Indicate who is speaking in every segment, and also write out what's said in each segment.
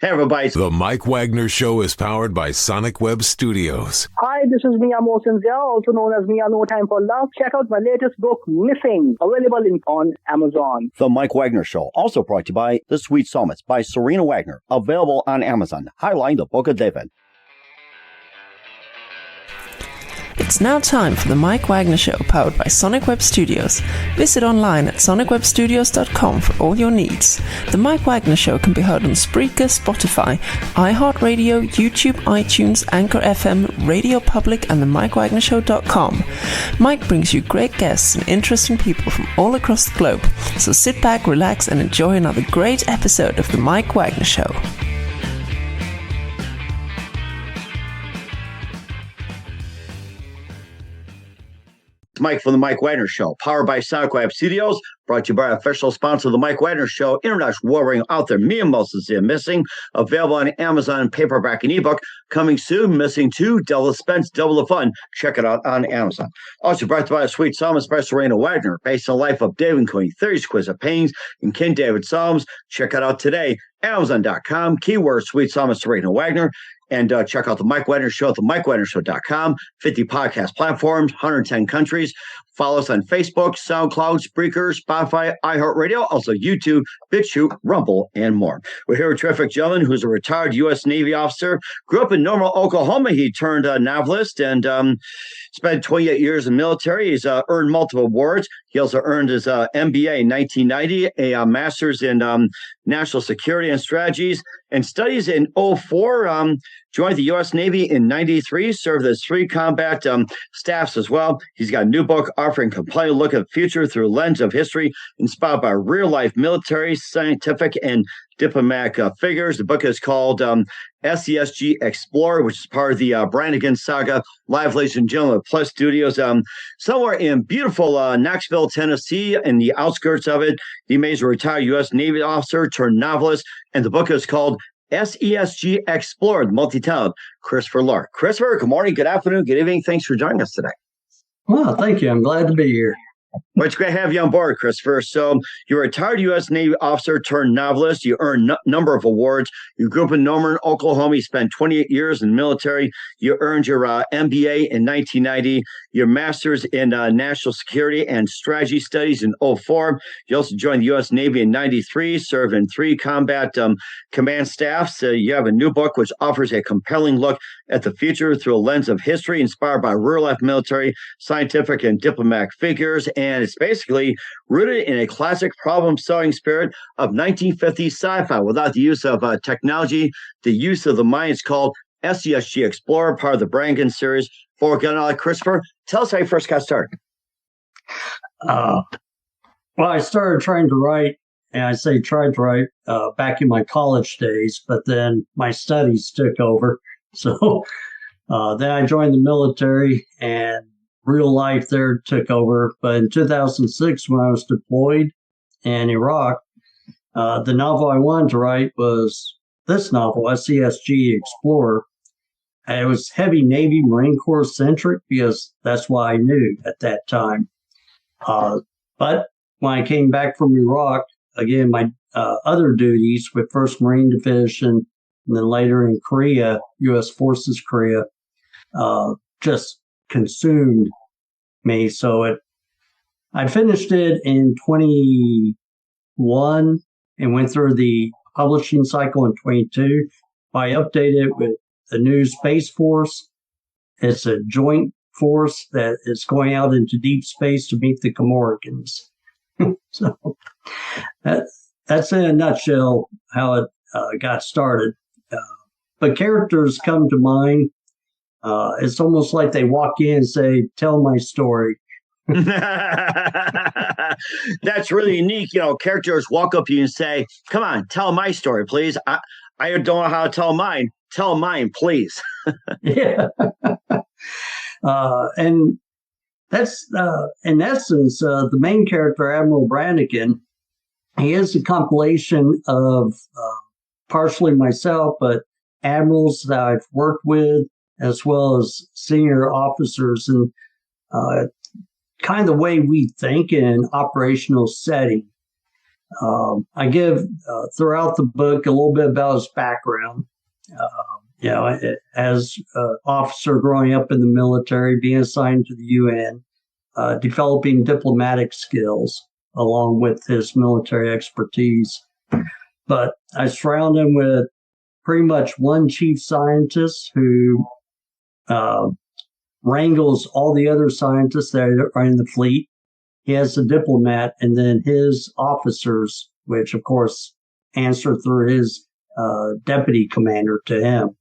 Speaker 1: Hey, everybody.
Speaker 2: The Mike Wagner Show is powered by Sonic Web Studios.
Speaker 3: Hi, this is Mia Mosensia, also known as Mia No Time for Love. Check out my latest book, Missing, available on Amazon.
Speaker 1: The Mike Wagner Show, also brought to you by The Sweet Psalmist by Serena Wagner, available on Amazon, highlighting the Book of David.
Speaker 4: It's now time for the Mike Wagner Show, powered by Sonic Web Studios. Visit online at sonicwebstudios.com for all your needs. The Mike Wagner Show can be heard on Spreaker, Spotify, iHeartRadio, YouTube, iTunes, Anchor FM, Radio Public, and themikewagnershow.com. Mike brings you great guests and interesting people from all across the globe. So sit back, relax, and enjoy another great episode of the Mike Wagner Show.
Speaker 1: Mike from the Mike Wagner Show, powered by Sonic Web Studios, brought to you by our official sponsor of the Mike Wagner Show, international warring author Mia Mosensia, Missing, available on Amazon, paperback and ebook, coming soon, Missing 2, Double the Suspense, Double the Fun. Check it out on Amazon. Also brought to you by a Sweet Psalmist by Serena Wagner, based on the life of David Queen, 30 exquisite paintings in King David Psalms. Check it out today, Amazon.com, keyword Sweet Psalmist Serena Wagner. And check out the Mike Wagner Show at themikewagnershow.com, 50 podcast platforms, 110 countries. Follow us on Facebook, SoundCloud, Spreaker, Spotify, iHeartRadio, also YouTube, BitChute, Rumble, and more. We're here with a terrific gentleman who's a retired U.S. Navy officer, grew up in Normal, Oklahoma. He turned novelist and spent 28 years in the military. He's earned multiple awards. He also earned his MBA in 1990, a master's in national security and strategies, and studies in 2004. Joined the U.S. Navy in 93, served as 3 combat staffs as well. He's got a new book offering a compelling look at the future through a lens of history inspired by real-life military, scientific, and diplomatic figures. The book is called SESG Explorer, which is part of the Brannigan Saga, live, ladies and gentlemen, at Plus Studios. Somewhere in beautiful Knoxville, Tennessee, in the outskirts of it. He is a retired U.S. Navy officer turned novelist, and the book is called SESG Explorer, the multi-talent Christopher Loric. Christopher, good morning, good afternoon, good evening. Thanks for joining us today.
Speaker 5: Well, thank you. I'm glad to be here.
Speaker 1: Well, it's great to have you on board, Christopher. So you're a retired U.S. Navy officer turned novelist. You earned a number of awards. You grew up in Norman, Oklahoma. You spent 28 years in the military. You earned your MBA in 1990, your master's in national security and strategy studies in 2004. You also joined the U.S. Navy in 93, served in 3 combat command staffs. You have a new book which offers a compelling look at the future through a lens of history inspired by real-life military, scientific, and diplomatic figures. And it's basically rooted in a classic problem-solving spirit of 1950s sci-fi without the use of technology, the use of the mind. It's called SESG Explorer, part of the Brannigan series. Before we get on, Christopher, tell us how you first got started.
Speaker 5: Well, I started trying to write, and I say tried to write back in my college days, but then my studies took over. So then I joined the military, and real life there took over. But in 2006, when I was deployed in Iraq, the novel I wanted to write was this novel, SESG Explorer. And it was heavy Navy Marine Corps centric because that's what I knew at that time. But when I came back from Iraq, again, my other duties with 1st Marine Division and then later in Korea, U.S. Forces Korea, just consumed me. So I finished it in 21 and went through the publishing cycle in 22. I updated it with the new Space Force. It's a joint force that is going out into deep space to meet the Comoricans. So that's in a nutshell how it got started. But characters come to mind. It's almost like they walk in and say, "Tell my story."
Speaker 1: That's really unique. You know, characters walk up to you and say, "Come on, tell my story, please. I don't know how to tell mine. Tell mine, please."
Speaker 5: Yeah. And that's, in essence, the main character, Admiral Brannigan. He is a compilation of partially myself, but admirals that I've worked with, as well as senior officers, and kind of the way we think in an operational setting. I give throughout the book a little bit about his background. As an officer growing up in the military, being assigned to the UN, developing diplomatic skills along with his military expertise. But I surround him with pretty much one chief scientist who wrangles all the other scientists that are in the fleet. He has a diplomat, and then his officers, which of course answer through his deputy commander to him.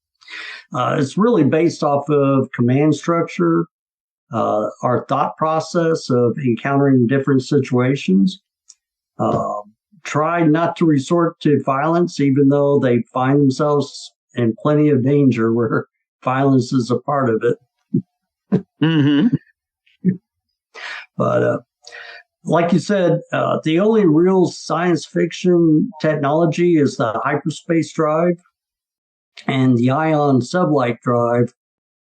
Speaker 5: It's really based off of command structure, our thought process of encountering different situations. Try not to resort to violence, even though they find themselves in plenty of danger where violence is a part of it.
Speaker 1: Mm-hmm.
Speaker 5: But like you said, the only real science fiction technology is the hyperspace drive and the ion sublight drive.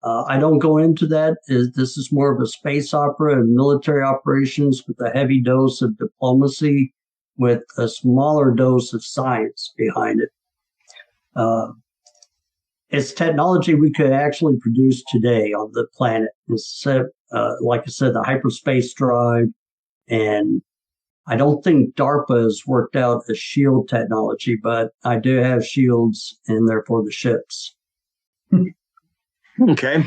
Speaker 5: I don't go into that. This is more of a space opera and military operations with a heavy dose of diplomacy with a smaller dose of science behind it. It's technology we could actually produce today on the planet. Instead, like I said, the hyperspace drive. And I don't think DARPA has worked out a shield technology, but I do have shields in there for the ships.
Speaker 1: Okay.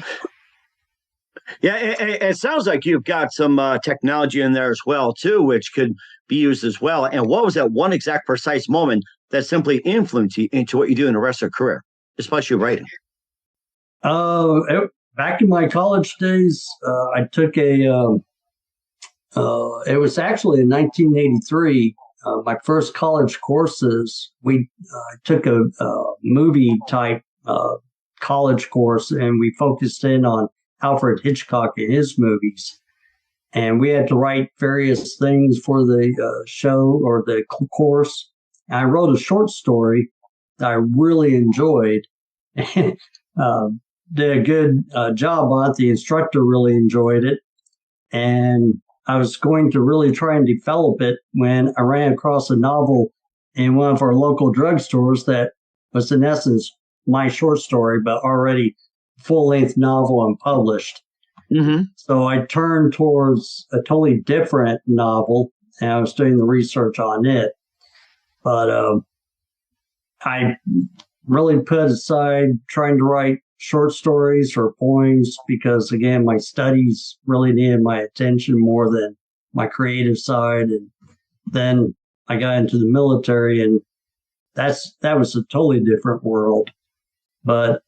Speaker 1: Yeah, it sounds like you've got some technology in there as well, too, which could be used as well. And what was that one exact precise moment that simply influenced you into what you do in the rest of your career, especially writing?
Speaker 5: Back in my college days, I took it was actually in 1983, my first college courses, we took a movie type college course, and we focused in on Alfred Hitchcock and his movies. And we had to write various things for the show or the course. And I wrote a short story that I really enjoyed. Did a good job on it. The instructor really enjoyed it. And I was going to really try and develop it when I ran across a novel in one of our local drugstores that was, in essence, my short story, but already full-length novel and published.
Speaker 1: Mm-hmm.
Speaker 5: So I turned towards a totally different novel, and I was doing the research on it. But I really put aside trying to write short stories or poems because, again, my studies really needed my attention more than my creative side. And then I got into the military, and that was a totally different world. But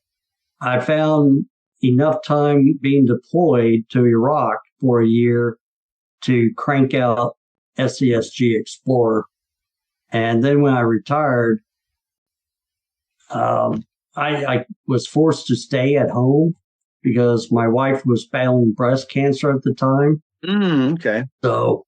Speaker 5: I found enough time being deployed to Iraq for a year to crank out SESG Explorer. And then when I retired, I was forced to stay at home because my wife was battling breast cancer at the time.
Speaker 1: Okay.
Speaker 5: So,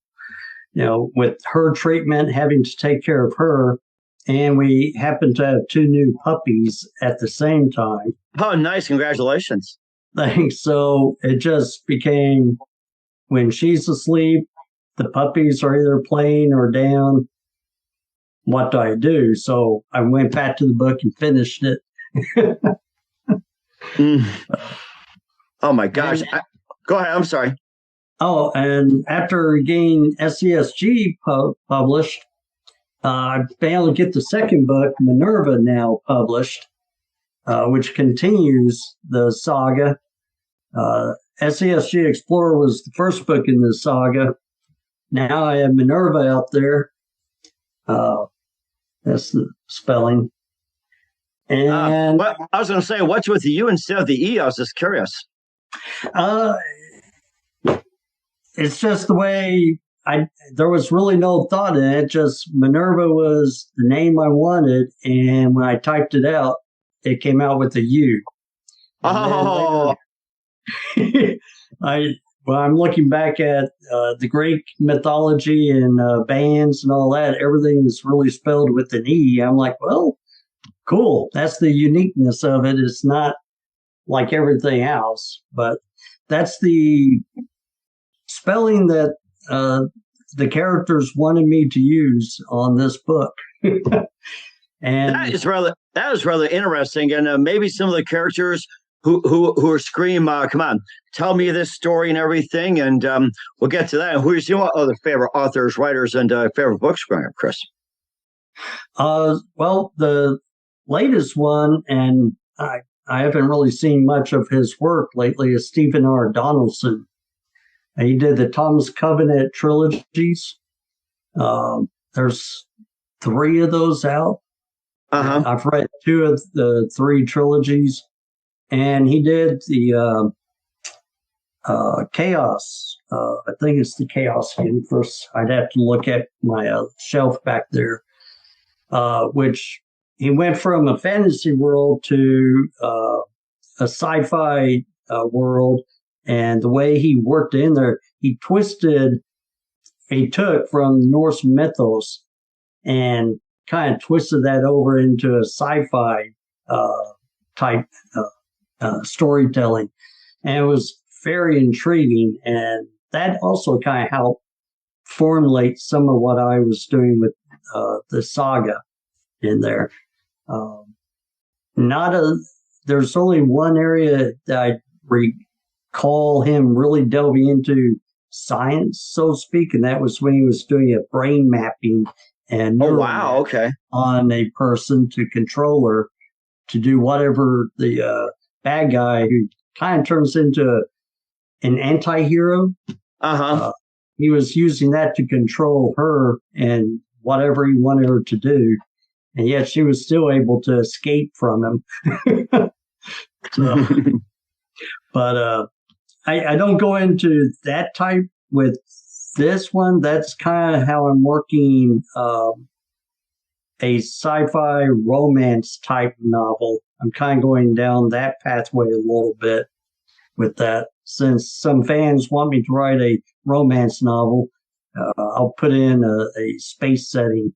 Speaker 5: with her treatment, having to take care of her, and we happened to have 2 new puppies at the same time.
Speaker 1: Oh, nice. Congratulations.
Speaker 5: Thanks. So it just became, when she's asleep, the puppies are either playing or down. What do I do? So I went back to the book and finished it.
Speaker 1: Oh, my gosh. Go ahead. I'm sorry.
Speaker 5: Oh, and after getting SESG published, I've been able to get the second book, Minerva, now published, which continues the saga. SESG Explorer was the first book in the saga. Now I have Minerva out there. That's the spelling. And
Speaker 1: I was going to say, what's with the U instead of the E? I was just curious.
Speaker 5: It's just the way there was really no thought in it. Just Minerva was the name I wanted. And when I typed it out, it came out with a U.
Speaker 1: Oh,
Speaker 5: When I'm looking back at the Greek mythology and bands and all that, everything is really spelled with an E. I'm like, well, cool. That's the uniqueness of it. It's not like everything else, but that's the spelling that the characters wanted me to use on this book. And
Speaker 1: that is rather interesting. And maybe some of the characters who are scream, come on, tell me this story and everything. And we'll get to that. And who are your other favorite authors, writers, and favorite books growing up, Chris?
Speaker 5: Well, the latest one, and I haven't really seen much of his work lately, is Stephen R. Donaldson. He did the Thomas Covenant trilogies. There's 3 of those out.
Speaker 1: Uh-huh.
Speaker 5: I've read 2 of the 3 trilogies, and he did the Chaos. I think it's the Chaos Universe. I'd have to look at my shelf back there, which he went from a fantasy world to a sci-fi world. And the way he worked in there, he took from Norse mythos and kind of twisted that over into a sci-fi type storytelling. And it was very intriguing. And that also kind of helped formulate some of what I was doing with the saga in there. There's only one area that I recall him really delving into science, so to speak, and that was when he was doing a brain mapping and on a person to control her to do whatever the bad guy who kind of turns into an anti-hero. He was using that to control her and whatever he wanted her to do, and yet she was still able to escape from him. But I don't go into that type with this one. That's kind of how I'm working a sci-fi romance type novel. I'm kind of going down that pathway a little bit with that. Since some fans want me to write a romance novel, I'll put in a space setting.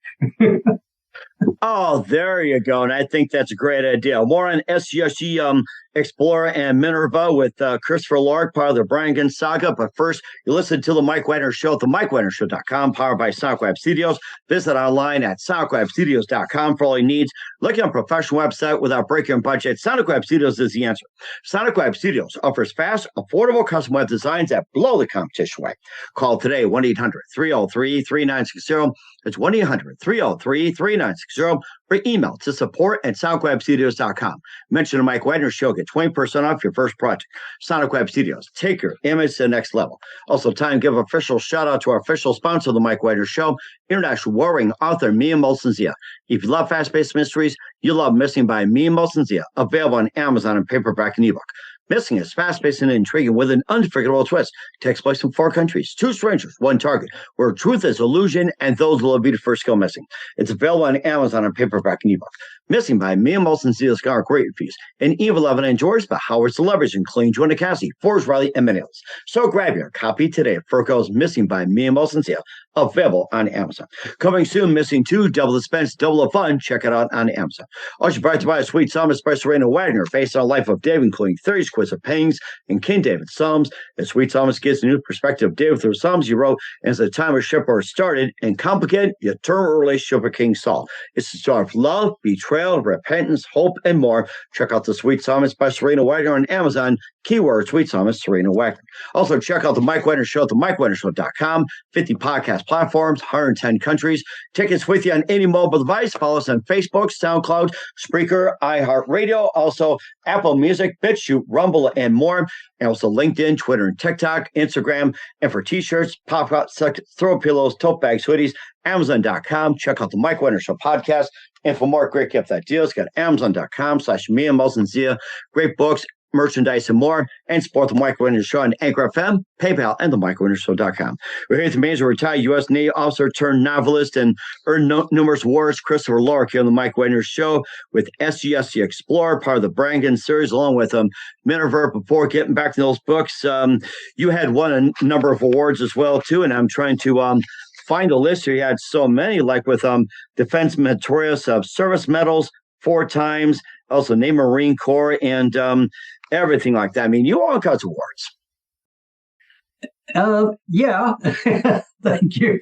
Speaker 1: Oh, there you go. And I think that's a great idea. More on SESG Explorer and Minerva with Christopher Loric, part of the Brannigan saga. But first, you listen to The Mike Wagner Show at themikewagnershow.com, powered by SonicWeb Studios. Visit online at sonicwebstudios.com for all your needs. Looking at a professional website without breaking your budget, SonicWeb Studios is the answer. SonicWeb Studios offers fast, affordable custom web designs that blow the competition away. Call today, 1-800-303-3960. It's 1-800-303-3960. Or email to support@sonicwebstudios.com. Mention the Mike Wagner Show. Get 20% off your first project. Sonic Web Studios. Take your image to the next level. Also, time to give an official shout out to our official sponsor of the Mike Wagner Show, international warring author Mia Molson-Zia. If you love fast-paced mysteries, you love Missing by Mia Molson-Zia. Available on Amazon in paperback and ebook. Missing is fast-paced and intriguing with an unforgettable twist. Takes place in 4 countries, 2 strangers, 1 target, where truth is illusion and those will be the first go missing. It's available on Amazon on paperback and ebook. Missing by Mia Molson-Zia's got great reviews. And Eva Levin and George by Howard Celebrity, including Joanna Cassie, Forrest Riley, and many others. So grab your copy today of Furco's Missing by Mia Molson-Zia, available on Amazon. Coming soon, Missing 2, Double the Suspense, Double the Fun. Check it out on Amazon. Also brought to you by Sweet Psalmist by Serena Wagner, based on the life of Dave, including 30 Quiz of Pains and King David's Psalms. And Sweet Psalmist gives a new perspective of David through the Psalms he wrote as the time of shipwreck started and complicated yet eternal relationship with King Saul. It's the story of love, betrayal, repentance, hope, and more. Check out the Sweet Psalmist by Serena Wagner on Amazon. Keyword Sweet Psalmist Serena Wagner. Also, check out the Mike Wagner Show at themikewagnershow.com. 50 podcast platforms, 110 countries. Tickets with you on any mobile device. Follow us on Facebook, SoundCloud, Spreaker, iHeartRadio, also Apple Music, BitChute, Rumble, and more. And also LinkedIn, Twitter, and TikTok, Instagram. And for t-shirts, pop-out, throw pillows, tote bags, hoodies, Amazon.com. Check out the Mike Wagner Show podcast. And for more great gift ideas, go to Amazon.com/Mia Molson-Zia. Great books, merchandise, and more, and support the Mike Wagner Show on Anchor FM, PayPal, and the MikeWagnerShow.com. We're here with the amazing retired U.S. Navy officer turned novelist and earned numerous awards, Christopher Loric, here on the Mike Wagner Show with SESG Explorer, part of the Brannigan series, along with Minerva. Before getting back to those books, you had won a number of awards as well, too, and I'm trying to find a list here. You had so many, like with Defense Meritorious Service Medals 4 times, also named Marine Corps, and everything like that. I mean, you all got awards.
Speaker 5: Yeah, thank you.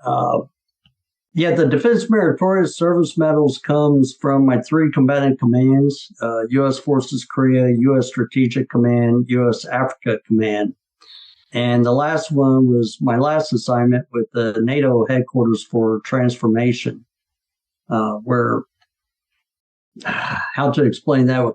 Speaker 5: The Defense Meritorious Service Medals comes from my 3 combatant commands, U.S. Forces Korea, U.S. Strategic Command, U.S. Africa Command. And the last one was my last assignment with the NATO Headquarters for Transformation, where, how to explain that one?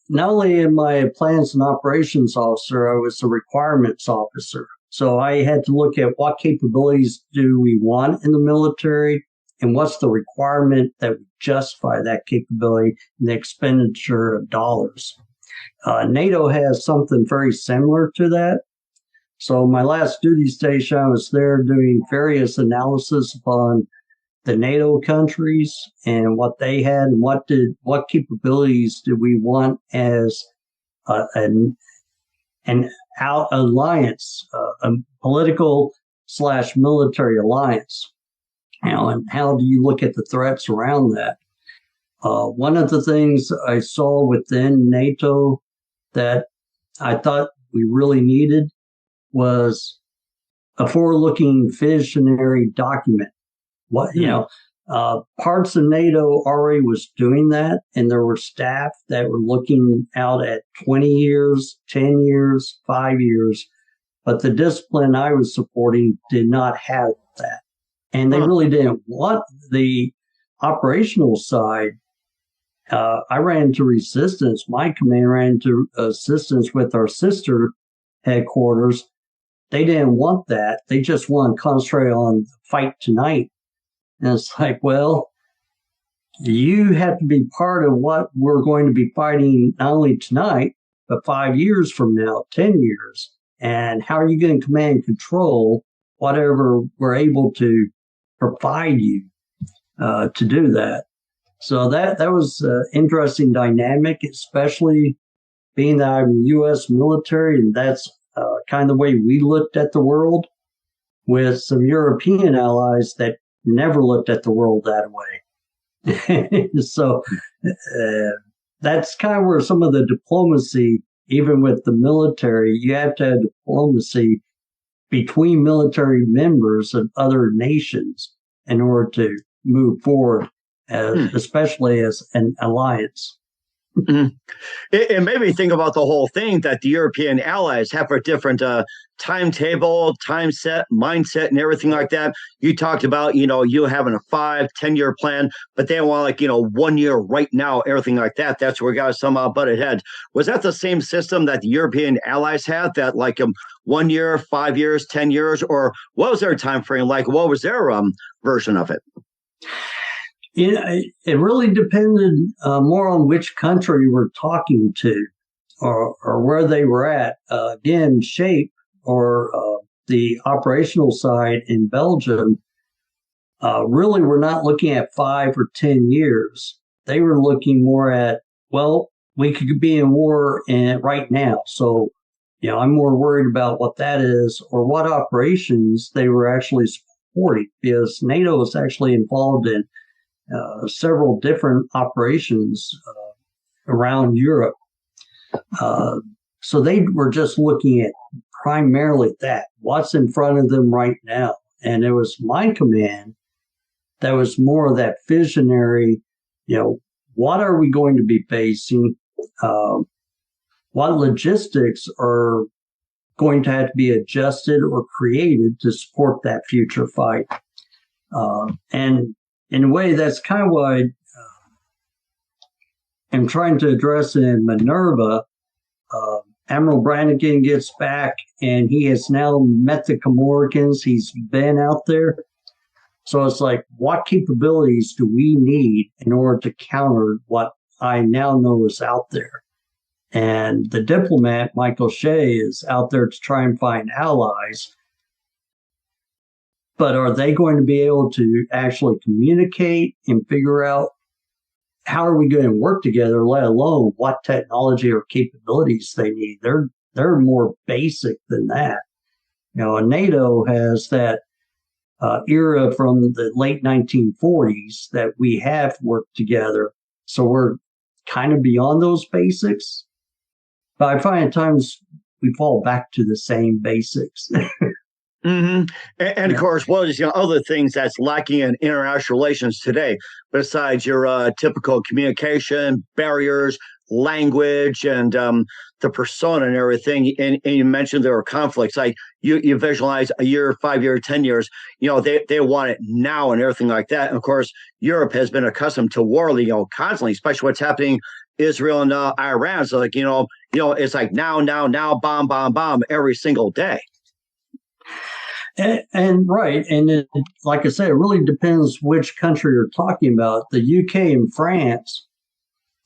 Speaker 5: Not only am I a plans and operations officer, I was a requirements officer. So I had to look at what capabilities do we want in the military and what's the requirement that would justify that capability and the expenditure of dollars. NATO has something very similar to that. So my last duty station, I was there doing various analysis upon the NATO countries and what they had and what capabilities did we want as an alliance, a political/military alliance. And how do you look at the threats around that? One of the things I saw within NATO that I thought we really needed was a forward-looking visionary document. Parts of NATO already was doing that, and there were staff that were looking out at 20 years, 10 years, 5 years, but the discipline I was supporting did not have that. And they really didn't want the operational side. I ran into resistance. My command ran into resistance with our sister headquarters. They didn't want that. They just want to concentrate on the fight tonight. And it's like, well, you have to be part of what we're going to be fighting not only tonight, but 5 years from now, 10 years. And how are you going to command and control whatever we're able to provide you to do that? So that was an interesting dynamic, especially being that I'm U.S. military, and that's kind of the way we looked at the world, with some European allies that never looked at the world that way. So that's kind of where some of the diplomacy, even with the military, you have to have diplomacy between military members of other nations in order to move forward, especially as an alliance.
Speaker 1: Mm-hmm. It made me think about the whole thing that the European allies have a different timetable, time set, mindset, and everything like that. You talked about, you having a 5-10 year plan, but they want 1 year right now, everything like that. That's where we got somehow butted heads. Was that the same system that the European allies had, that 1 year, 5 years, 10 years, or what was their time frame like? What was their version of it?
Speaker 5: It really depended more on which country we're talking to or where they were at. Again, SHAPE, or the operational side in Belgium, really were not looking at 5 or 10 years. They were looking more at, well, we could be in war right now. So, I'm more worried about what that is, or what operations they were actually supporting, because NATO is actually involved in several different operations around Europe. So they were just looking at primarily that, what's in front of them right now. And it was my command that was more of that visionary, what are we going to be facing? What logistics are going to have to be adjusted or created to support that future fight? And in a way, that's kind of what I am trying to address in Minerva. Admiral Brannigan gets back, and he has now met the Comoricans. He's been out there. So it's like, what capabilities do we need in order to counter what I now know is out there? And the diplomat, Michael Shea, is out there to try and find allies. But are they going to be able to actually communicate and figure out how are we going to work together, let alone what technology or capabilities they need? They're more basic than that. NATO has that era from the late 1940s that we have worked together. So we're kind of beyond those basics. But I find at times we fall back to the same basics.
Speaker 1: hmm And of course, what is other things that's lacking in international relations today, besides your typical communication barriers, language, and the persona and everything? And you mentioned there are conflicts. Like you visualize a year, 5 year, 10 years. They want it now and everything like that. And of course, Europe has been accustomed to war, constantly, especially what's happening Israel and Iran. So it's like now, bomb, bomb, bomb every single day.
Speaker 5: And right. And like I said, it really depends which country you're talking about. The UK and France,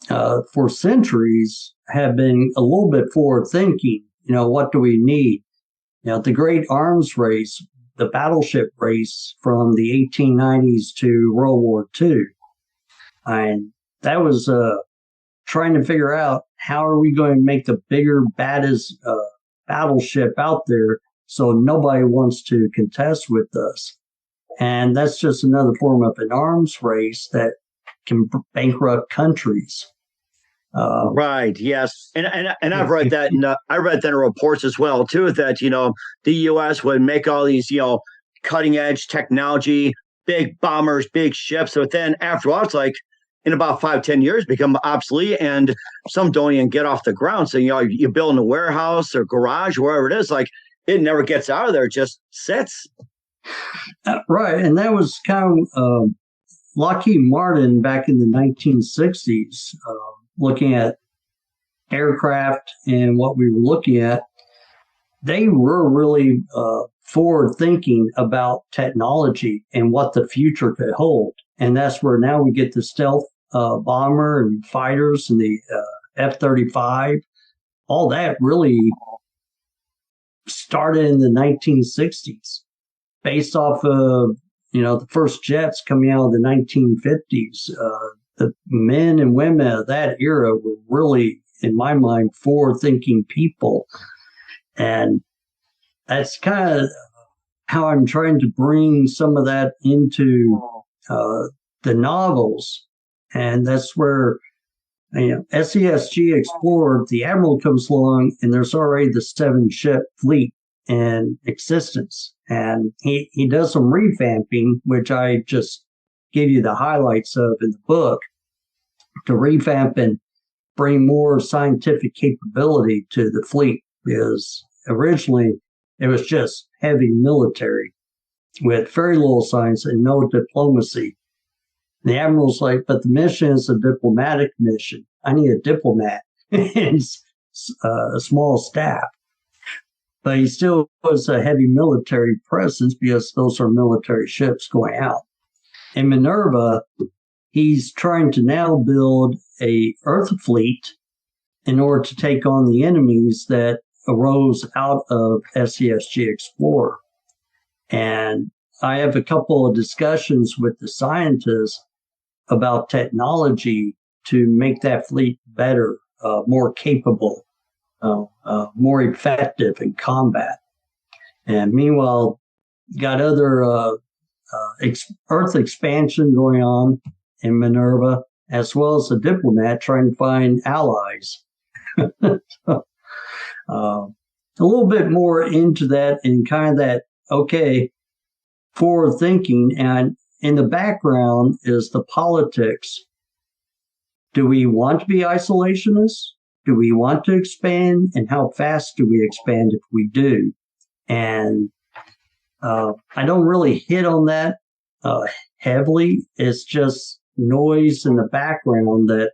Speaker 5: for centuries, have been a little bit forward thinking. What do we need? The great arms race, the battleship race from the 1890s to World War II. And that was trying to figure out how are we going to make the bigger, baddest battleship out there so nobody wants to contest with us. And that's just another form of an arms race that can bankrupt countries.
Speaker 1: Right. Yes. And I've read that. And I read that in reports as well, too, that, the U.S. would make all these, cutting edge technology, big bombers, big ships. But then after all, it's like in about 5-10 years become obsolete, and some don't even get off the ground. So, you build in a warehouse or garage, wherever it is, like it never gets out of there, it just sits.
Speaker 5: Right. And that was kind of Lockheed Martin back in the 1960s, looking at aircraft and what we were looking at. They were really forward thinking about technology and what the future could hold. And that's where now we get the stealth bomber and fighters and the F-35. All that really started in the 1960s, based off of, the first jets coming out of the 1950s. The men and women of that era were really, in my mind, forward-thinking people. And that's kind of how I'm trying to bring some of that into the novels. And that's where, SESG Explorer, the Admiral comes along, and there's already the 7-ship fleet in existence. And he does some revamping, which I just gave you the highlights of in the book, to revamp and bring more scientific capability to the fleet, because originally it was just heavy military with very little science and no diplomacy. The Admiral's like, but the mission is a diplomatic mission. I need a diplomat and a small staff. But he still was a heavy military presence because those are military ships going out. In Minerva, he's trying to now build a Earth fleet in order to take on the enemies that arose out of SESG Explorer. And I have a couple of discussions with the scientists about technology to make that fleet better, more capable, more effective in combat. And meanwhile, got other Earth expansion going on in Minerva, as well as a diplomat trying to find allies. A little bit more into that and kind of that, forward thinking. And in the background is the politics. Do we want to be isolationists? Do we want to expand? And how fast do we expand if we do? And I don't really hit on that heavily. It's just noise in the background that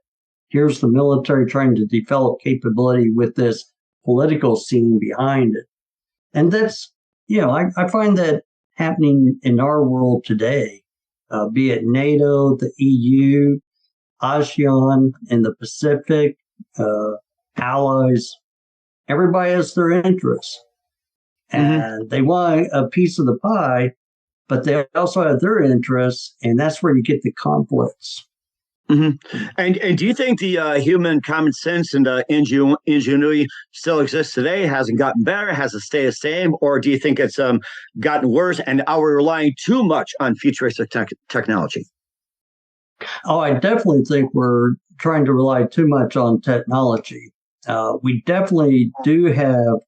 Speaker 5: here's the military trying to develop capability with this political scene behind it. And that's, I find that happening in our world today, be it NATO, the EU, ASEAN, and the Pacific, allies. Everybody has their interests. And they want a piece of the pie, but they also have their interests, and that's where you get the conflicts.
Speaker 1: Mm-hmm. And do you think the human common sense and ingenuity still exists today? Hasn't gotten better? Has it stayed the same? Or do you think it's gotten worse? And are we relying too much on futuristic technology?
Speaker 5: Oh, I definitely think we're trying to rely too much on technology. We definitely do have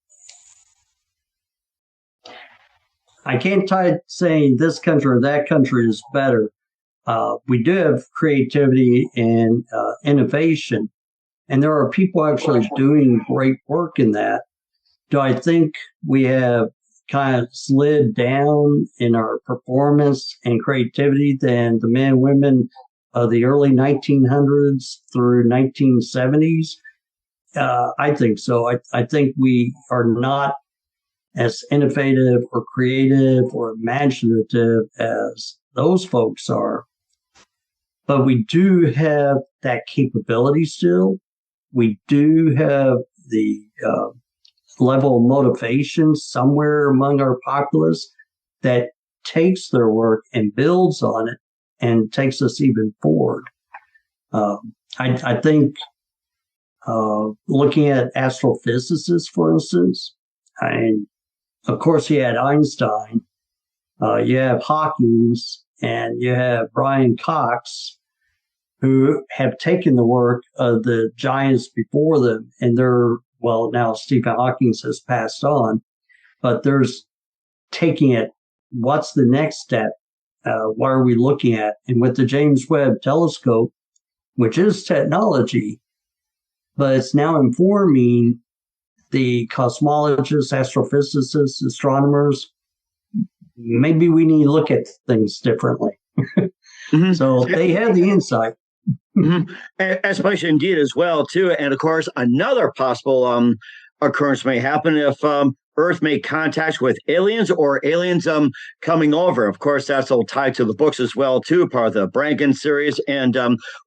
Speaker 5: I can't tie saying this country or that country is better. We do have creativity and innovation, and there are people actually doing great work in that. Do I think we have kind of slid down in our performance and creativity than the men and women of the early 1900s through 1970s? I think so. I think we are not as innovative or creative or imaginative as those folks are. But we do have that capability still. We do have the level of motivation somewhere among our populace that takes their work and builds on it and takes us even forward. I think looking at astrophysicists, for instance, and of course you had Einstein, you have Hawking's, and you have Brian Cox, who have taken the work of the giants before them, and now Stephen Hawking has passed on, but there's taking it, what's the next step? What are we looking at? And with the James Webb Telescope, which is technology, but it's now informing the cosmologists, astrophysicists, astronomers. Maybe we need to look at things differently. Mm-hmm. So they have the insight.
Speaker 1: Mm-hmm. Especially indeed as well, too. And of course, another possible occurrence may happen if Earth made contact with aliens or aliens coming over. Of course, that's all tied to the books as well, too, part of the Brannigan series. And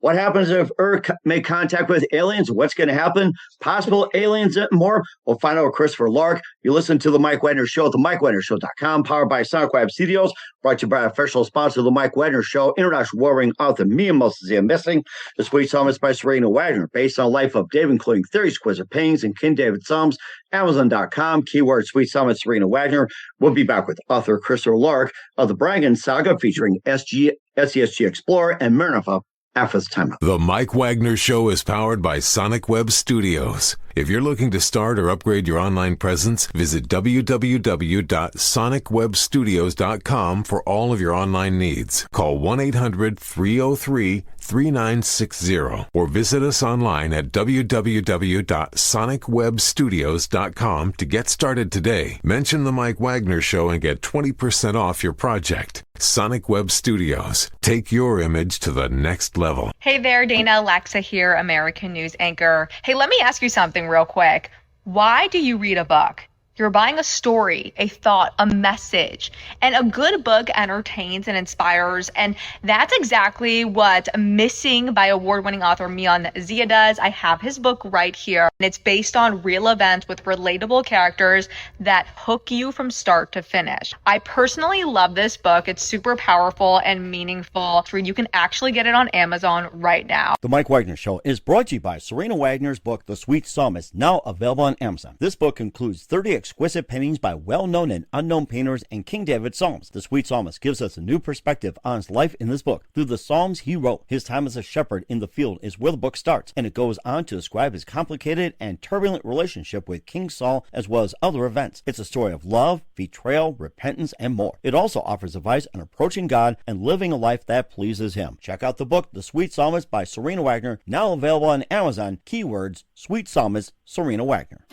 Speaker 1: what happens if Earth made contact with aliens? What's going to happen? Possible aliens and more? We'll find out with Christopher Loric. You listen to The Mike Wagner Show at themikewagnershow.com, powered by Sonic Web Studios, brought to you by official sponsor of The Mike Wagner Show, international warring author Mia Moses Missing, The Sweet Psalmist by Serena Wagner, based on the life of David, including theories, exquisite paintings, and King David Psalms, Amazon.com, keyword Sweet Psalmist Serena Wagner. We'll be back with author Christopher Loric of the Brannigan Saga, featuring SESG Explorer and Minerva after this time.
Speaker 2: The Mike Wagner Show is powered by Sonic Web Studios. If you're looking to start or upgrade your online presence, visit www.sonicwebstudios.com for all of your online needs. Call 1-800-303-3960 or visit us online at www.sonicwebstudios.com to get started today. Mention The Mike Wagner Show and get 20% off your project. Sonic Web Studios. Take your image to the next level.
Speaker 6: Hey there, Dana Alexa here, American News anchor. Hey, let me ask you something real quick. Why do you read a book? You're buying a story, a thought, a message, and a good book entertains and inspires, and that's exactly what Missing by award-winning author Mian Zia does. I have his book right here, and it's based on real events with relatable characters that hook you from start to finish. I personally love this book. It's super powerful and meaningful. You can actually get it on Amazon right now.
Speaker 1: The Mike Wagner Show is brought to you by Serena Wagner's book, The Sweet Psalmist, now available on Amazon. This book includes 30 exquisite paintings by well-known and unknown painters and King David Psalms. The Sweet Psalmist gives us a new perspective on his life in this book. Through the Psalms he wrote, his time as a shepherd in the field is where the book starts, and it goes on to describe his complicated and turbulent relationship with King Saul as well as other events. It's a story of love, betrayal, repentance, and more. It also offers advice on approaching God and living a life that pleases him. Check out the book, The Sweet Psalmist by Serena Wagner, now available on Amazon. Keywords, Sweet Psalmist, Serena Wagner.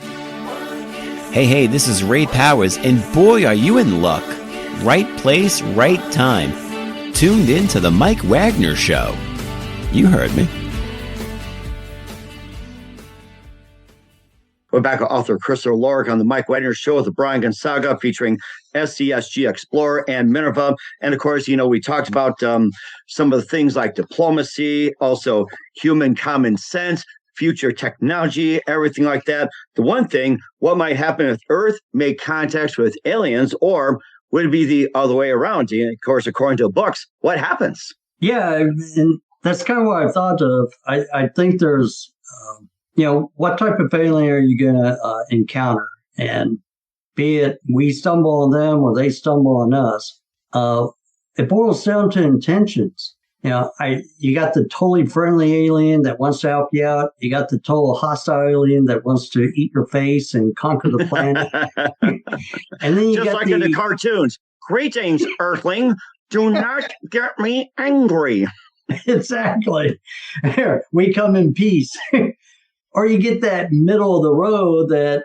Speaker 7: Hey, this is Ray Powers, and boy, are you in luck. Right place, right time. Tuned in to The Mike Wagner Show. You heard me.
Speaker 1: We're back with author Christopher Loric on The Mike Wagner Show with the Brannigan Saga, featuring SESG Explorer and Minerva. And of course, we talked about some of the things like diplomacy, also human common sense, future technology, everything like that. The one thing, what might happen if Earth made contacts with aliens, or would it be the other way around? And of course, according to the books, what happens?
Speaker 5: Yeah, and that's kind of what I thought of. I think there's, what type of alien are you going to encounter? And be it we stumble on them or they stumble on us, it boils down to intentions. You got the totally friendly alien that wants to help you out. You got the total hostile alien that wants to eat your face and conquer the planet. And then you
Speaker 1: just
Speaker 5: got
Speaker 1: like in the cartoons, Greetings, Earthling. Do not get me angry.
Speaker 5: Exactly. Here, we come in peace. Or you get that middle of the road that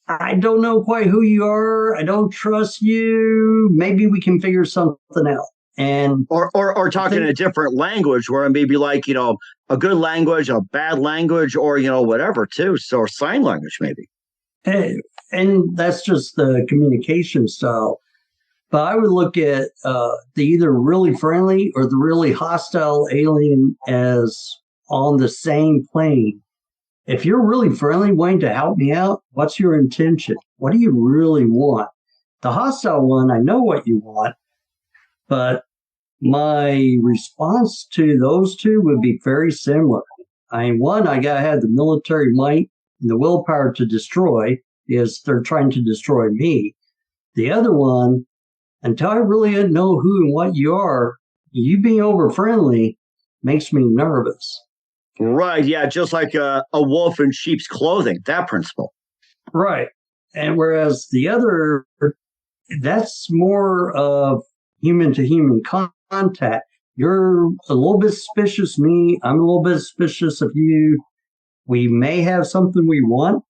Speaker 5: I don't know quite who you are. I don't trust you. Maybe we can figure something out. And
Speaker 1: or talking a different language where it may be like, a good language, a bad language, or, whatever too. So sign language maybe.
Speaker 5: And that's just the communication style. But I would look at the either really friendly or the really hostile alien as on the same plane. If you're really friendly, wanting to help me out, what's your intention? What do you really want? The hostile one, I know what you want, but my response to those two would be very similar. One, I got to have the military might and the willpower to destroy, because they're trying to destroy me. The other one, until I really know who and what you are, you being over friendly makes me nervous.
Speaker 1: Right. Yeah. Just like a wolf in sheep's clothing, that principle.
Speaker 5: Right. And whereas the other, that's more of human to human contact. You're a little bit suspicious of me. I'm a little bit suspicious of you. We may have something we want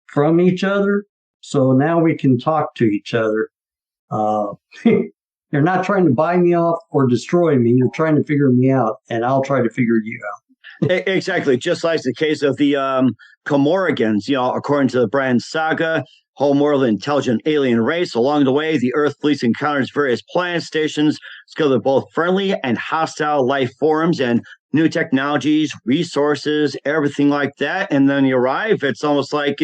Speaker 5: from each other. So now we can talk to each other. You're not trying to buy me off or destroy me. You're trying to figure me out, and I'll try to figure you out.
Speaker 1: Exactly. Just like the case of the Comorgans, according to the Brand Saga, homeworld intelligent alien race. Along the way, the Earth fleet encounters various planet stations, discover both friendly and hostile life forms and new technologies, resources, everything like that. And then you arrive, it's almost like,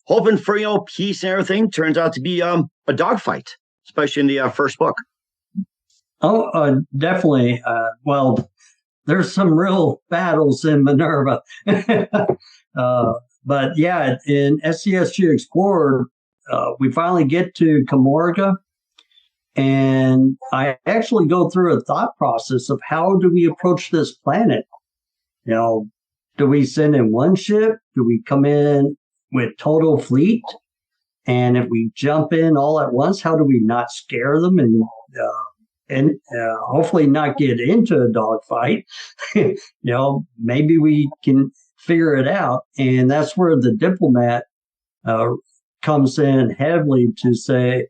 Speaker 1: hoping for, peace and everything turns out to be a dogfight, especially in the first book.
Speaker 5: Oh, definitely. Well, there's some real battles in Minerva. But yeah, in SESG Explorer, we finally get to Comorga, and I actually go through a thought process of how do we approach this planet? Do we send in one ship? Do we come in with total fleet? And if we jump in all at once, how do we not scare them and hopefully not get into a dogfight? Maybe we can figure it out. And that's where the diplomat comes in heavily to say,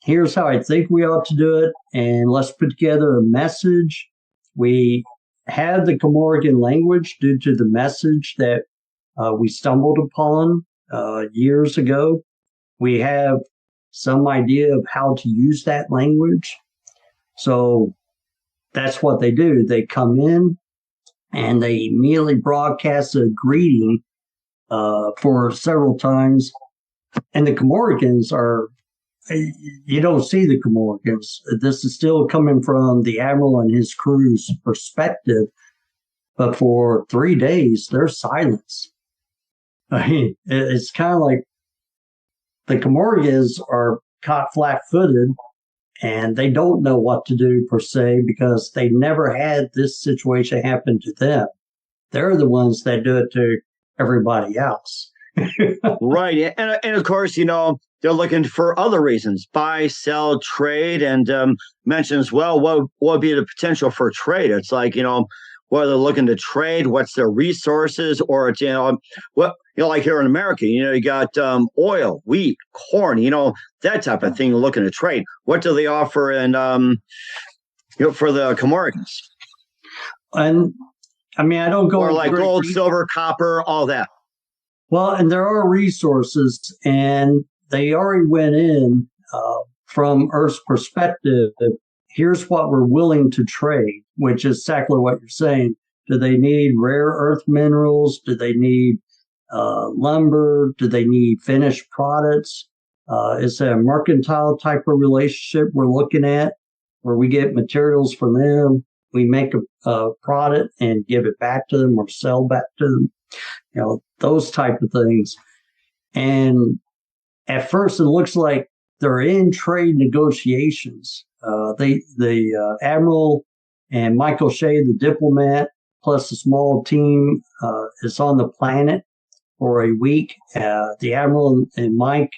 Speaker 5: here's how I think we ought to do it. And let's put together a message. We had the Comorgan language due to the message that we stumbled upon years ago. We have some idea of how to use that language. So that's what they do. They come in and they immediately broadcast a greeting for several times. And the Comorgans you don't see the Comorgans. This is still coming from the Admiral and his crew's perspective. But for 3 days, there's silence. It's kind of like the Comorgans are caught flat-footed, and they don't know what to do per se because they never had this situation happen to them. They're the ones that do it to everybody else.
Speaker 1: Right. And of course, they're looking for other reasons, buy, sell, trade, and mention as well what would be the potential for trade. It's like, whether they're looking to trade, what's their resources, or it's, like here in America, you got oil, wheat, corn, that type of thing looking to trade. What do they offer for the Comorgans?
Speaker 5: And I mean, I don't go
Speaker 1: or like gold, silver, copper, all that.
Speaker 5: Well, and there are resources, and they already went in from Earth's perspective. Here's what we're willing to trade, which is exactly what you're saying. Do they need rare earth minerals? Do they need lumber? Do they need finished products? It's a mercantile type of relationship we're looking at, where we get materials from them, we make a product and give it back to them or sell back to them. Those type of things. And at first, it looks like they're in trade negotiations. The Admiral and Michael Shea, the diplomat, plus a small team is on the planet for a week. The Admiral and Mike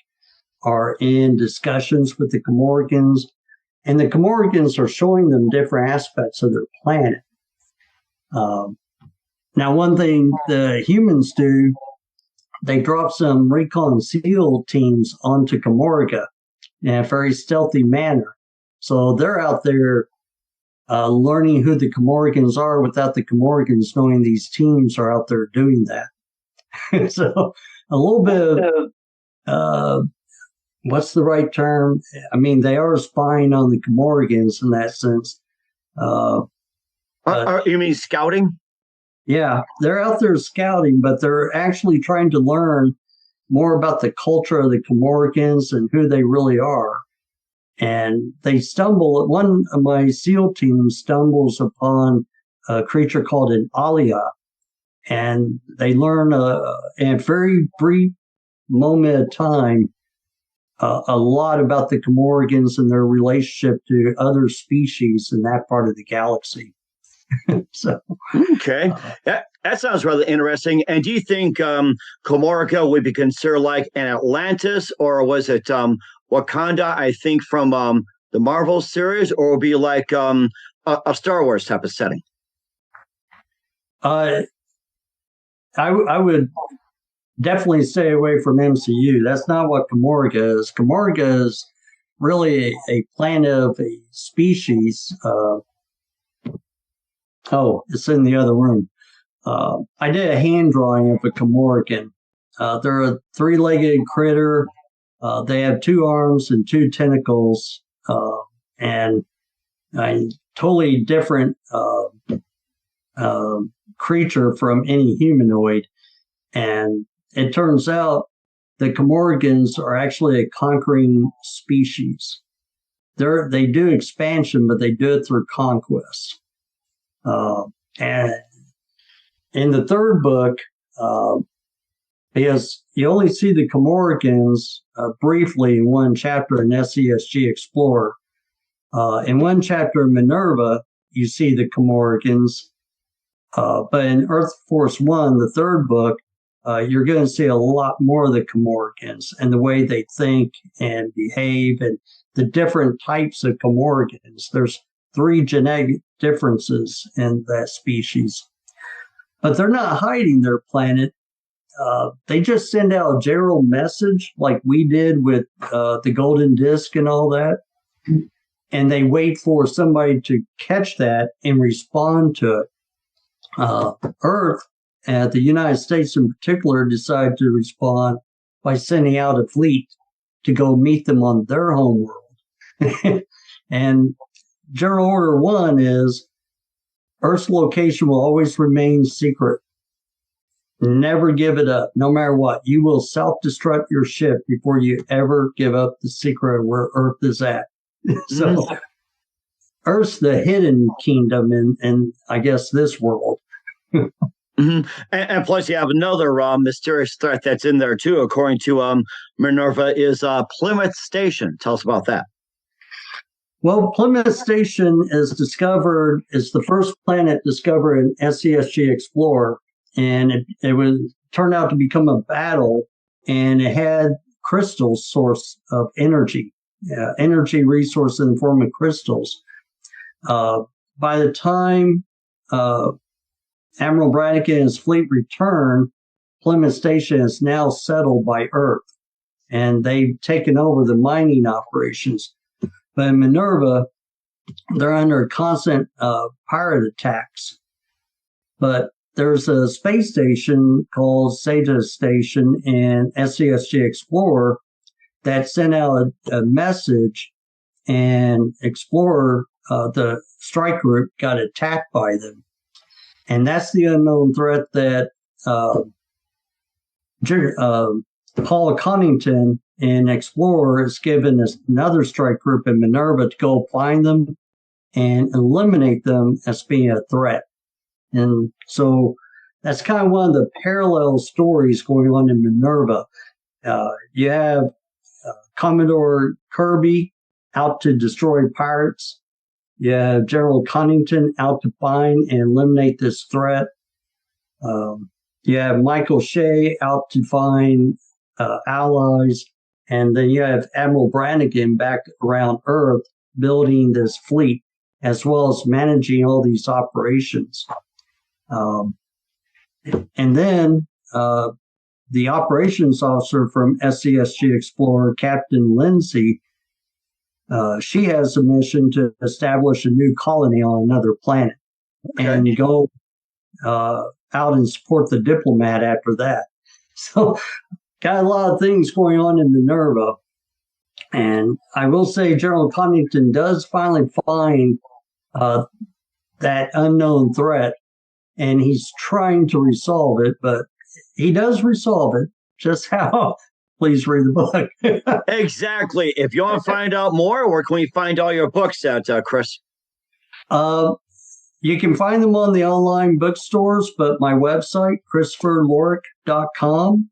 Speaker 5: are in discussions with the Comorgans, and the Comorgans are showing them different aspects of their planet. Now, one thing the humans do, they drop some recon SEAL teams onto Comorga in a very stealthy manner. So they're out there learning who the Comorgans are without the Comorgans knowing these teams are out there doing that. So a little bit of, what's the right term? I mean, they are spying on the Comorgans in that sense.
Speaker 1: You mean scouting?
Speaker 5: Yeah, they're out there scouting, but they're actually trying to learn more about the culture of the Comorgans and who they really are. And they one of my SEAL teams stumbles upon a creature called an Alia. And they learn in a very brief moment of time a lot about the Comorgans and their relationship to other species in that part of the galaxy. So,
Speaker 1: okay, that sounds rather interesting. And do you think Comorga would be considered like an Atlantis, or was it Wakanda? I think from the Marvel series, or would be like a Star Wars type of setting?
Speaker 5: I would definitely stay away from MCU. That's not what Comorga is. Comorga is really a planet of a species. It's in the other room. I did a hand drawing of a Comorgan. They're a three-legged critter. They have 2 arms and 2 tentacles, and a totally different creature from any humanoid. And it turns out the Comorgans are actually a conquering species. They do expansion, but they do it through conquest. And in the third book, because you only see the Comorgans briefly in one chapter in SESG Explorer. In one chapter in Minerva, you see the Comorgans. But in Earth Force One, the third book, you're going to see a lot more of the Comorgans and the way they think and behave and the different types of Comorgans. There's 3 genetic differences in that species. But they're not hiding their planet. They just send out a general message like we did with the Golden Disc and all that. And they wait for somebody to catch that and respond to it. Earth, and the United States in particular, decided to respond by sending out a fleet to go meet them on their home world. And General Order 1 is Earth's location will always remain secret. Never give it up, no matter what. You will self-destruct your ship before you ever give up the secret of where Earth is at. So Earth's the hidden kingdom in I guess, this world.
Speaker 1: Mm-hmm. And plus, you have another mysterious threat that's in there, too, according to Minerva, is Plymouth Station. Tell us about that.
Speaker 5: Well, Plymouth Station is the first planet discovered in SESG Explorer, and it turned out to become a battle, and it had crystal source of energy resource in the form of crystals. By the time Admiral Braddock and his fleet return, Plymouth Station is now settled by Earth, and they've taken over the mining operations. But in Minerva, they're under constant pirate attacks. But there's a space station called Zeta Station in SESG Explorer that sent out a message, and Explorer, the strike group, got attacked by them. And that's the unknown threat that Paul Connington in Explorer has given us another strike group in Minerva to go find them and eliminate them as being a threat. And so that's kind of one of the parallel stories going on in Minerva. You have Commodore Kirby out to destroy pirates. You have General Connington out to find and eliminate this threat. You have Michael Shea out to find allies. And then you have Admiral Brannigan back around Earth building this fleet, as well as managing all these operations. And then the operations officer from SESG Explorer, Captain Lindsay, she has a mission to establish a new colony on another planet and go out and support the diplomat after that. So got a lot of things going on in Minerva. And I will say General Connington does finally find that unknown threat, and he's trying to resolve it, but he does resolve it. Just how? Please read the book.
Speaker 1: Exactly. If you want to find out more, where can we find all your books at, Chris?
Speaker 5: You can find them on the online bookstores, but my website, ChristopherLoric.com,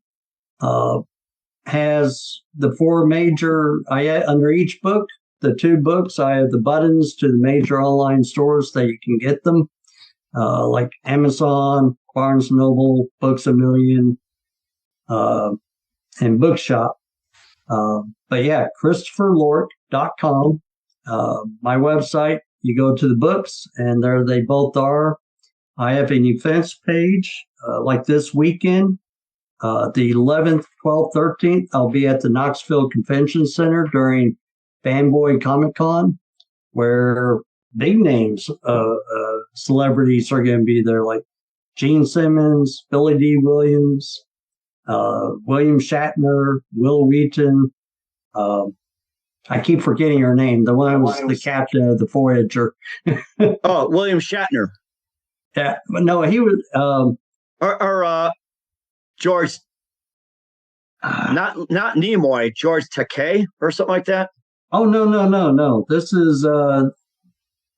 Speaker 5: has the four major, under each book, the two books, I have the buttons to the major online stores that you can get them, like Amazon, Barnes & Noble, Books A Million, and Bookshop. But yeah, ChristopherLoric.com, my website. You go to the books, and there they both are. I have an events page, like this weekend, the 11th, 12th, 13th. I'll be at the Knoxville Convention Center during Fanboy Comic Con, where big names, celebrities are going to be there, like Gene Simmons, Billy D. Williams, William Shatner, Will Wheaton. I keep forgetting her name. The one who was the captain of the Voyager.
Speaker 1: Oh, William Shatner.
Speaker 5: Yeah, but no, he was.
Speaker 1: Or George. Not Nimoy. George Takei or something like that.
Speaker 5: Oh no! This is the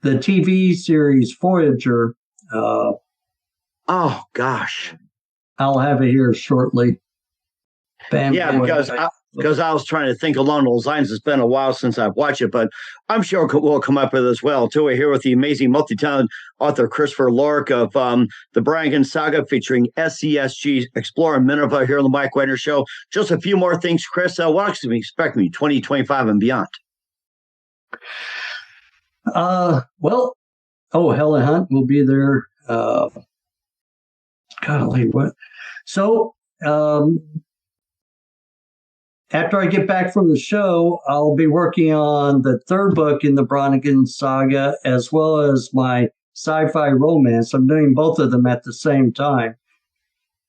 Speaker 5: TV series Voyager.
Speaker 1: Oh gosh.
Speaker 5: I'll have it here shortly.
Speaker 1: Yeah, because I was trying to think along those lines. It's been a while since I've watched it, but I'm sure we'll come up with it as well, too. We're here with the amazing multi-talented author Christopher Loric of the Brannigan Saga, featuring SESG Explorer Minerva here on the Mike Wagner Show. Just a few more things, Chris. What can we expect me 2025 and beyond?
Speaker 5: Helen Hunt will be there. Golly, what? So, after I get back from the show, I'll be working on the third book in the Brannigan Saga, as well as my sci-fi romance. I'm doing both of them at the same time,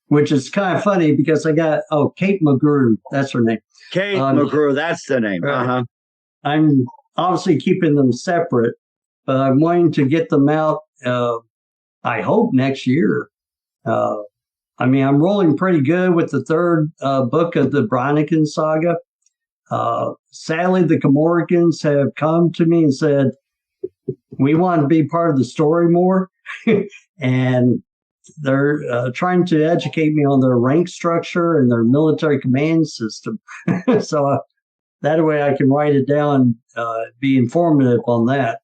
Speaker 5: which is kind of funny because I got, Kate McGrew, that's her name.
Speaker 1: Kate McGrew, that's the name. Uh-huh.
Speaker 5: I'm obviously keeping them separate, but I'm wanting to get them out, I hope, next year. I'm rolling pretty good with the third book of the Brannigan Saga. Sadly, the Comorgans have come to me and said, we want to be part of the story more. And they're trying to educate me on their rank structure and their military command system. So that way I can write it down, be informative on that.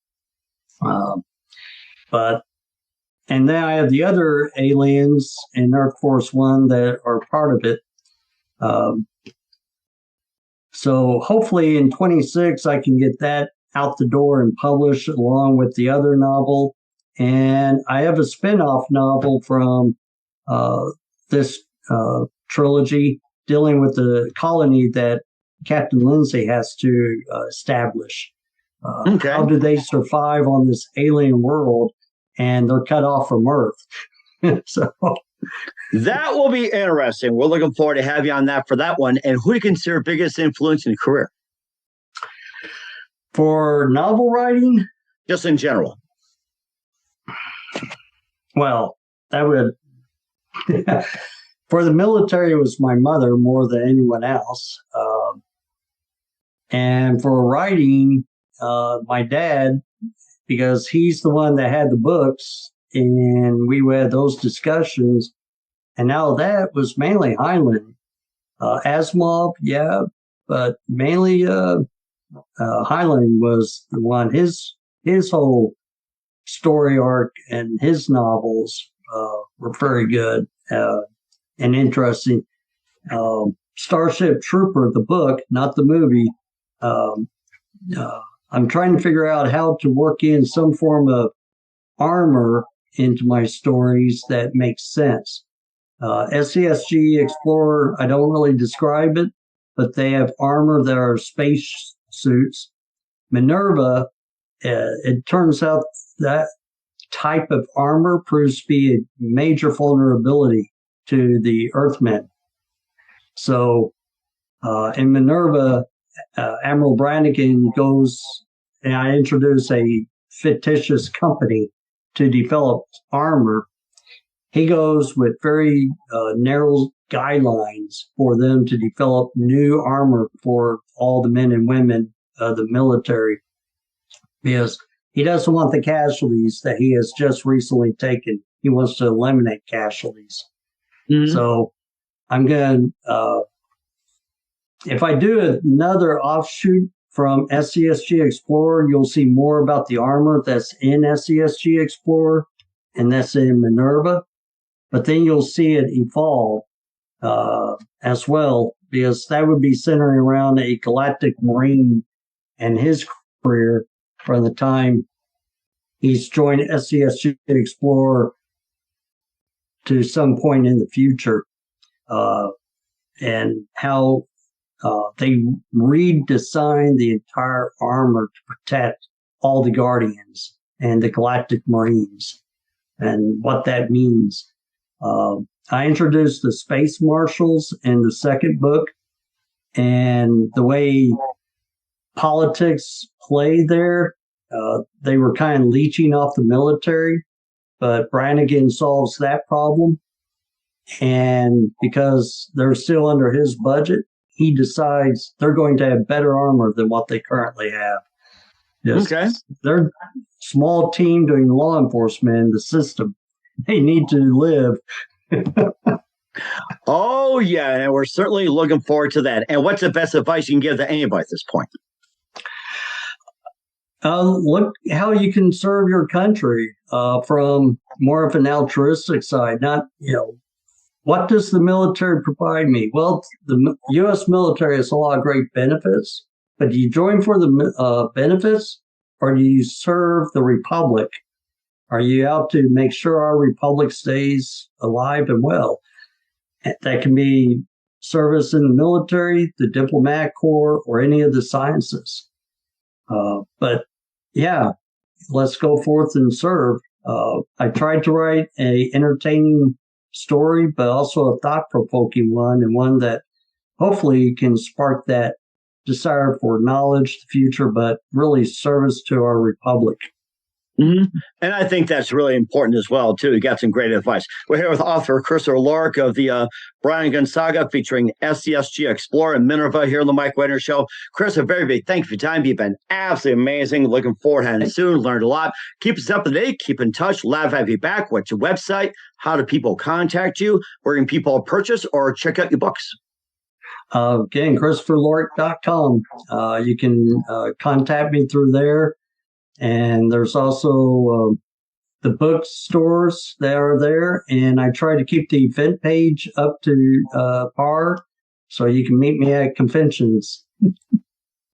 Speaker 5: And then I have the other aliens in Earth Force One that are part of it. So hopefully in 26, I can get that out the door and publish along with the other novel. And I have a spin-off novel from this trilogy dealing with the colony that Captain Lindsay has to establish. How do they survive on this alien world? And they're cut off from Earth. So
Speaker 1: that will be interesting. We're looking forward to have you on that for that one. And who do you consider biggest influence in your career?
Speaker 5: For novel writing?
Speaker 1: Just in general.
Speaker 5: Well, that would... For the military, it was my mother more than anyone else. And for writing, my dad, because he's the one that had the books, and we had those discussions. And now that was mainly Heinlein. Asimov, yeah, but mainly Heinlein was the one. His whole story arc and his novels were very good and interesting. Starship Trooper, the book, not the movie, I'm trying to figure out how to work in some form of armor into my stories that makes sense. SESG Explorer, I don't really describe it, but they have armor that are space suits. Minerva, it turns out that type of armor proves to be a major vulnerability to the Earthmen. So in Minerva, Admiral Brannigan goes, and I introduce a fictitious company to develop armor. He goes with very narrow guidelines for them to develop new armor for all the men and women of the military, because he doesn't want the casualties that he has just recently taken. He wants to eliminate casualties. Mm-hmm. So I'm going to, if I do another offshoot from SESG Explorer, you'll see more about the armor that's in SESG Explorer and that's in Minerva. But then you'll see it evolve as well, because that would be centering around a galactic marine and his career from the time he's joined SESG Explorer to some point in the future, and how they redesigned the entire armor to protect all the Guardians and the Galactic Marines, and what that means. I introduced the Space Marshals in the second book, and the way politics play there, they were kind of leeching off the military, but Brannigan solves that problem. And because they're still under his budget, he decides they're going to have better armor than what they currently have. Yes. Okay. They're a small team doing law enforcement in the system. They need to live.
Speaker 1: Oh, yeah. And we're certainly looking forward to that. And what's the best advice you can give to anybody at this point?
Speaker 5: Look how you can serve your country from more of an altruistic side. Not, what does the military provide me? Well, the U.S. military has a lot of great benefits, but do you join for the benefits, or do you serve the Republic? Are you out to make sure our Republic stays alive and well? That can be service in the military, the diplomatic corps, or any of the sciences. But yeah, let's go forth and serve. I tried to write a entertaining story, but also a thought-provoking one, and one that hopefully can spark that desire for knowledge, the future, but really service to our Republic.
Speaker 1: Mm-hmm. And I think that's really important as well, too. You got some great advice. We're here with author Christopher Loric of the Brannigan Saga, featuring SESG Explorer and Minerva here on the Mike Wagner Show. Chris, a very big thank you for your time. You've been absolutely amazing. Looking forward to it soon. Learned a lot. Keep us up to date. Keep in touch. Glad to have you back. What's your website? How do people contact you? Where can people purchase or check out your books?
Speaker 5: Again, ChristopherLoric.com. You can contact me through there. And there's also the bookstores that are there. And I try to keep the event page up to par, so you can meet me at conventions.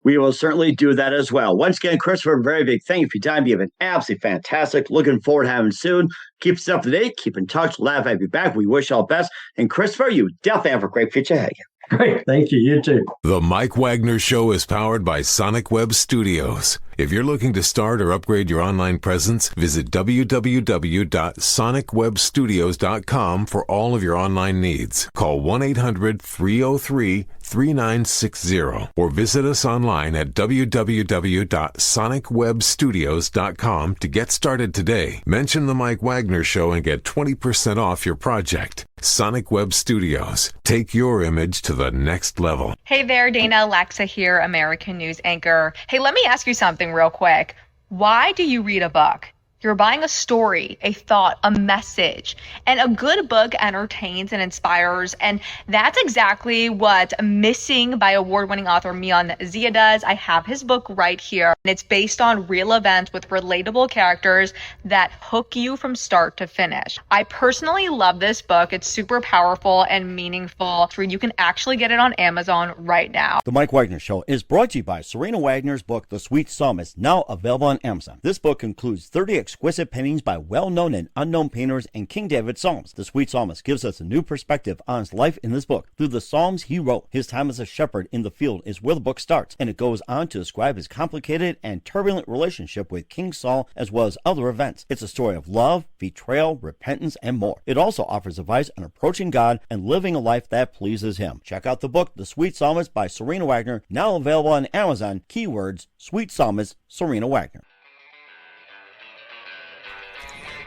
Speaker 1: We will certainly do that as well. Once again, Christopher, very big thank you for your time. You've been absolutely fantastic. Looking forward to having you soon. Keep us up to date. Keep in touch. Glad to have you back. We wish you all the best. And Christopher, you definitely have a great future ahead.
Speaker 5: Great. Thank you. You too.
Speaker 2: The Mike Wagner Show is powered by Sonic Web Studios. If you're looking to start or upgrade your online presence, visit www.sonicwebstudios.com for all of your online needs. Call 1-800-303-3960 or visit us online at www.sonicwebstudios.com to get started today. Mention the Mike Wagner Show and get 20% off your project. Sonic Web Studios. Take your image to the next level.
Speaker 6: Hey there, Dana Alexa here, American news anchor. Hey, let me ask you something real quick. Why do you read a book? You're buying a story, a thought, a message, and a good book entertains and inspires. And that's exactly what Missing by award-winning author Mian Zia does. I have his book right here, and it's based on real events with relatable characters that hook you from start to finish. I personally love this book. It's super powerful and meaningful. You can actually get it on Amazon right now.
Speaker 1: The Mike Wagner Show is brought to you by Serena Wagner's book, The Sweet Psalmist, now available on Amazon. This book includes 30 exquisite paintings by well-known and unknown painters and King David Psalms. The Sweet Psalmist gives us a new perspective on his life in this book. Through the Psalms he wrote, his time as a shepherd in the field is where the book starts, and it goes on to describe his complicated and turbulent relationship with King Saul as well as other events. It's a story of love, betrayal, repentance, and more. It also offers advice on approaching God and living a life that pleases him. Check out the book, The Sweet Psalmist by Serena Wagner, now available on Amazon. Keywords, Sweet Psalmist, Serena Wagner.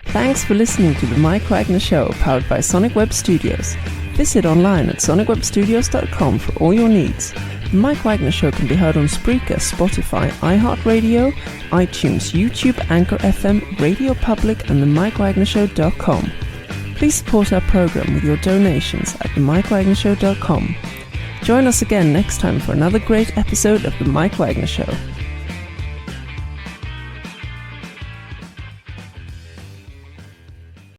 Speaker 4: Thanks for listening to the Mike Wagner Show, powered by Sonic Web Studios. Visit online at sonicwebstudios.com for all your needs. The Mike Wagner Show can be heard on Spreaker, Spotify, iHeartRadio, iTunes, YouTube, Anchor FM, Radio Public, and themikewagnershow.com. Please support our program with your donations at themikewagnershow.com. Join us again next time for another great episode of The Mike Wagner Show.